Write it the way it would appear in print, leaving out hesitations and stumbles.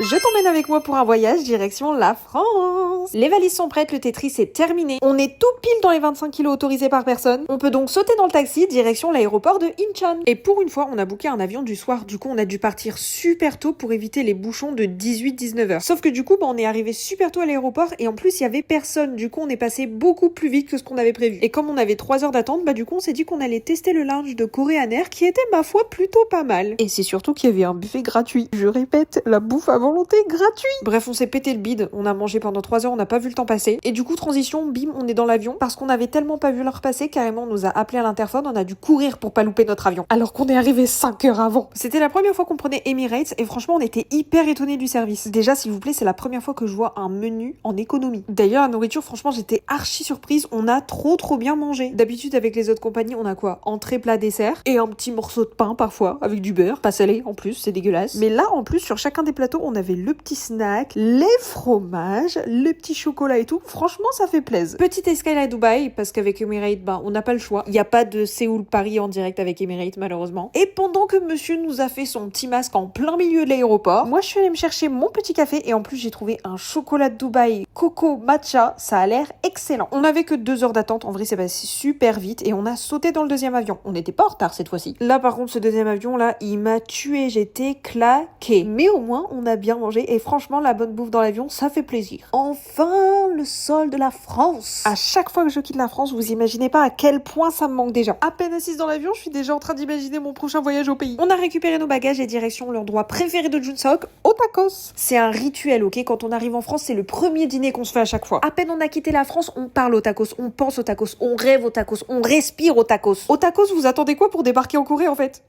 Je t'emmène avec moi pour un voyage direction la France. Les valises sont prêtes, le Tetris est terminé. On est tout pile dans les 25 kilos autorisés par personne. On peut donc sauter dans le taxi direction l'aéroport de Incheon. Et pour une fois, on a booké un avion du soir. Du coup, on a dû partir super tôt pour éviter les bouchons de 18-19 heures. Sauf que du coup, on est arrivé super tôt à l'aéroport et en plus, il y avait personne. Du coup, on est passé beaucoup plus vite que ce qu'on avait prévu. Et comme on avait 3 heures d'attente, du coup, on s'est dit qu'on allait tester le lounge de Korean Air qui était, ma foi, plutôt pas mal. Et c'est surtout qu'il y avait un buffet gratuit. Je répète, la bouffe à volonté gratuit. Bref, on s'est pété le bide. On a mangé pendant 3 heures, on n'a pas vu le temps passer. Et du coup, transition, bim, on est dans l'avion parce qu'on avait tellement pas vu l'heure passer, carrément, on nous a appelé à l'interphone, on a dû courir pour pas louper notre avion. Alors qu'on est arrivé 5 heures avant. C'était la première fois qu'on prenait Emirates et franchement, on était hyper étonnés du service. Déjà, s'il vous plaît, c'est la première fois que je vois un menu en économie. D'ailleurs, la nourriture, franchement, j'étais archi surprise. On a trop bien mangé. D'habitude, avec les autres compagnies, on a quoi? Entrée, plat, dessert et un petit morceau de pain parfois avec du beurre, pas salé en plus, c'est dégueulasse. Mais là, en plus, sur chacun des plateaux, on avait le petit snack, les fromages, les petits chocolats et tout. Franchement, ça fait plaisir. Petite escale à Dubaï parce qu'avec Emirates, on n'a pas le choix. Il n'y a pas de Séoul-Paris en direct avec Emirates, malheureusement. Et pendant que monsieur nous a fait son petit masque en plein milieu de l'aéroport, moi, je suis allée me chercher mon petit café et en plus, j'ai trouvé un chocolat de Dubaï coco matcha. Ça a l'air excellent. On n'avait que 2 heures d'attente. En vrai, c'est passé super vite et on a sauté dans le deuxième avion. On n'était pas en retard cette fois-ci. Là, par contre, ce deuxième avion, là, il m'a tué. J'étais claquée. Mais au moins, on a bien mangé et franchement, la bonne bouffe dans l'avion, ça fait plaisir. Enfin, le sol de la France. À chaque fois que je quitte la France, vous imaginez pas à quel point ça me manque déjà. À peine assise dans l'avion, je suis déjà en train d'imaginer mon prochain voyage au pays. On a récupéré nos bagages et direction l'endroit préféré de Junseok, au tacos. C'est un rituel, ok? Quand on arrive en France, c'est le premier dîner qu'on se fait à chaque fois. À peine on a quitté la France, on parle au tacos, on pense au tacos, on rêve au tacos, on respire au tacos. Au tacos, vous attendez quoi pour débarquer en Corée en fait?